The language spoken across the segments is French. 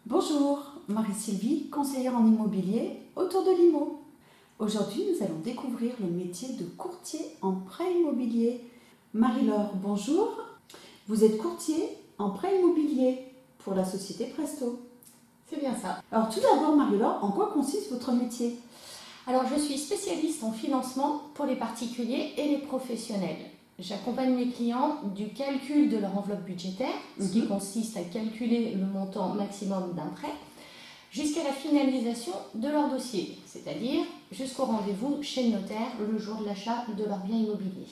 Bonjour, Marie-Sylvie, conseillère en immobilier autour de l'IMO. Aujourd'hui, nous allons découvrir le métier de courtier en prêt immobilier. Marie-Laure, bonjour. Vous êtes courtier en prêt immobilier pour la société Presto. C'est bien ça. Alors tout d'abord, Marie-Laure, en quoi consiste votre métier? Alors je suis spécialiste en financement pour les particuliers et les professionnels. J'accompagne mes clients du calcul de leur enveloppe budgétaire, ce qui consiste à calculer le montant maximum d'un prêt, jusqu'à la finalisation de leur dossier, c'est-à-dire jusqu'au rendez-vous chez le notaire le jour de l'achat de leur bien immobilier.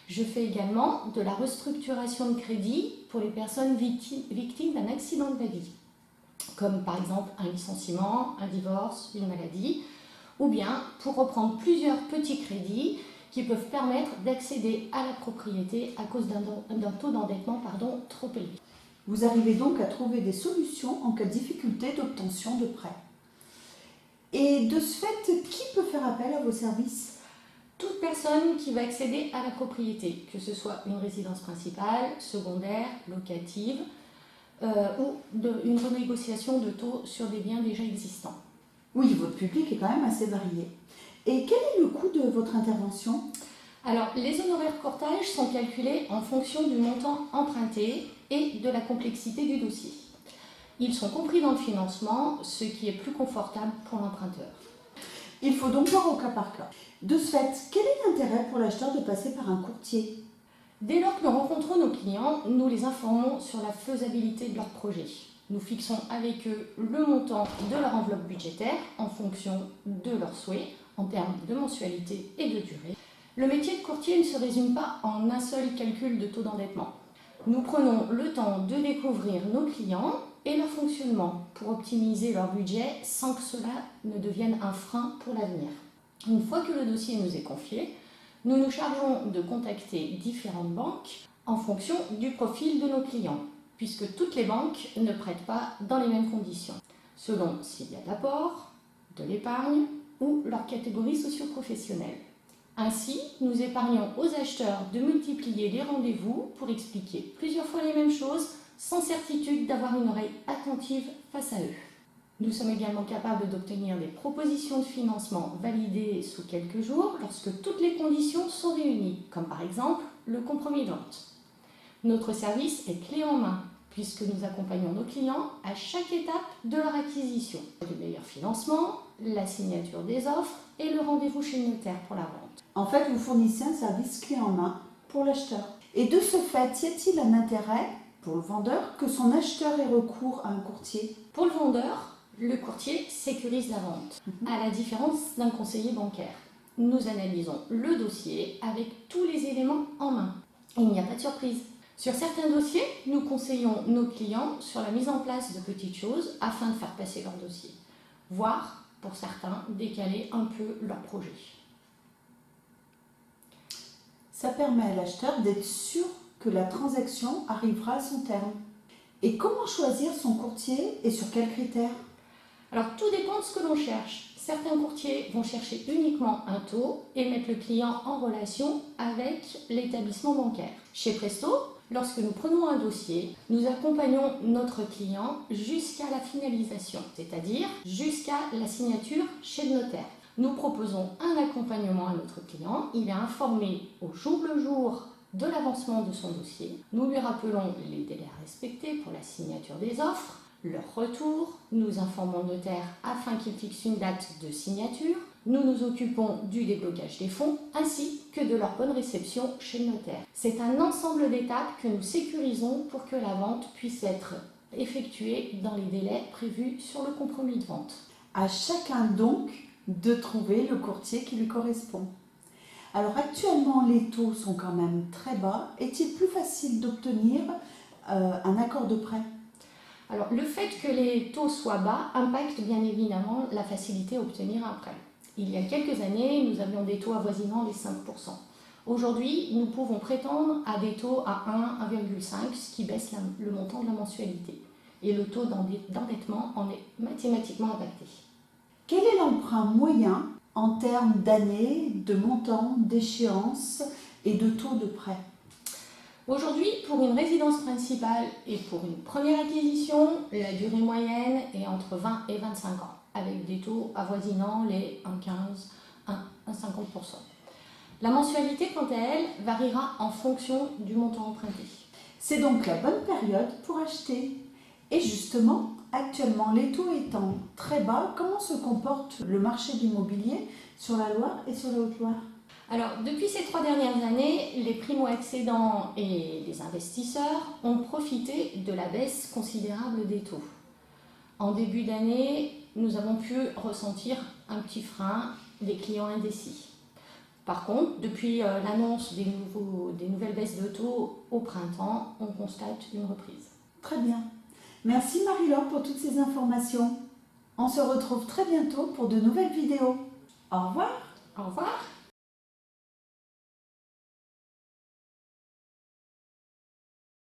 Je fais également de la restructuration de crédit pour les personnes victimes d'un accident de la vie, comme par exemple un licenciement, un divorce, une maladie, ou bien pour reprendre plusieurs petits crédits qui peuvent permettre d'accéder à la propriété à cause d'un taux d'endettement trop élevé. Vous arrivez donc à trouver des solutions en cas de difficulté d'obtention de prêts. Et de ce fait, qui peut faire appel à vos services? Toute personne qui va accéder à la propriété, que ce soit une résidence principale, secondaire, locative, ou une renégociation de taux sur des biens déjà existants. Oui, votre public est quand même assez varié. Et quel est le coût de votre intervention? Alors, les honoraires courtage sont calculés en fonction du montant emprunté et de la complexité du dossier. Ils sont compris dans le financement, ce qui est plus confortable pour l'emprunteur. Il faut donc voir au cas par cas. De ce fait, quel est l'intérêt pour l'acheteur de passer par un courtier? Dès lors que nous rencontrons nos clients, nous les informons sur la faisabilité de leur projet. Nous fixons avec eux le montant de leur enveloppe budgétaire en fonction de leurs souhaits en termes de mensualité et de durée. Le métier de courtier ne se résume pas en un seul calcul de taux d'endettement. Nous prenons le temps de découvrir nos clients et leur fonctionnement pour optimiser leur budget sans que cela ne devienne un frein pour l'avenir. Une fois que le dossier nous est confié, nous nous chargeons de contacter différentes banques en fonction du profil de nos clients, puisque toutes les banques ne prêtent pas dans les mêmes conditions, selon s'il y a de l'apport, de l'épargne ou leur catégorie socio-professionnelle. Ainsi, nous épargnons aux acheteurs de multiplier les rendez-vous pour expliquer plusieurs fois les mêmes choses sans certitude d'avoir une oreille attentive face à eux. Nous sommes également capables d'obtenir des propositions de financement validées sous quelques jours lorsque toutes les conditions sont réunies, comme par exemple le compromis de vente. Notre service est clé en main puisque nous accompagnons nos clients à chaque étape de leur acquisition. Le meilleur financement, la signature des offres et le rendez-vous chez le notaire pour la vente. En fait, vous fournissez un service clé en main pour l'acheteur. Et de ce fait, y a-t-il un intérêt pour le vendeur que son acheteur ait recours à un courtier? Pour le vendeur, le courtier sécurise la vente, à la différence d'un conseiller bancaire. Nous analysons le dossier avec tous les éléments en main. Il n'y a pas de surprise. Sur certains dossiers, nous conseillons nos clients sur la mise en place de petites choses afin de faire passer leur dossier, voire, pour certains, décaler un peu leur projet. Ça permet à l'acheteur d'être sûr que la transaction arrivera à son terme. Et comment choisir son courtier et sur quels critères? Alors tout dépend de ce que l'on cherche. Certains courtiers vont chercher uniquement un taux et mettre le client en relation avec l'établissement bancaire. Chez Presto, lorsque nous prenons un dossier, nous accompagnons notre client jusqu'à la finalisation, c'est-à-dire jusqu'à la signature chez le notaire. Nous proposons un accompagnement à notre client, il est informé au jour le jour de l'avancement de son dossier. Nous lui rappelons les délais à respecter pour la signature des offres, leur retour, nous informons le notaire afin qu'il fixe une date de signature, nous nous occupons du déblocage des fonds ainsi que de leur bonne réception chez le notaire. C'est un ensemble d'étapes que nous sécurisons pour que la vente puisse être effectuée dans les délais prévus sur le compromis de vente. À chacun donc de trouver le courtier qui lui correspond. Alors actuellement, les taux sont quand même très bas. Est-il plus facile d'obtenir un accord de prêt? Alors, le fait que les taux soient bas impacte bien évidemment la facilité à obtenir un prêt. Il y a quelques années, nous avions des taux avoisinant les 5%. Aujourd'hui, nous pouvons prétendre à des taux à 1, 1,5, ce qui baisse le montant de la mensualité. Et le taux d'endettement en est mathématiquement impacté. Quel est l'emprunt moyen en termes d'années, de montant, d'échéance et de taux de prêt? Aujourd'hui, pour une résidence principale et pour une première acquisition, la durée moyenne est entre 20 et 25 ans, avec des taux avoisinant les 1,15, 1,50%. La mensualité, quant à elle, variera en fonction du montant emprunté. C'est donc la bonne période pour acheter. Et justement, actuellement, les taux étant très bas, comment se comporte le marché de l'immobilier sur la Loire et sur la Haute-Loire ? Alors, depuis ces 3 dernières années, les primo-accédants et les investisseurs ont profité de la baisse considérable des taux. En début d'année, nous avons pu ressentir un petit frein des clients indécis. Par contre, depuis l'annonce des nouvelles baisses de taux au printemps, on constate une reprise. Très bien. Merci Marie-Laure pour toutes ces informations. On se retrouve très bientôt pour de nouvelles vidéos. Au revoir. Au revoir.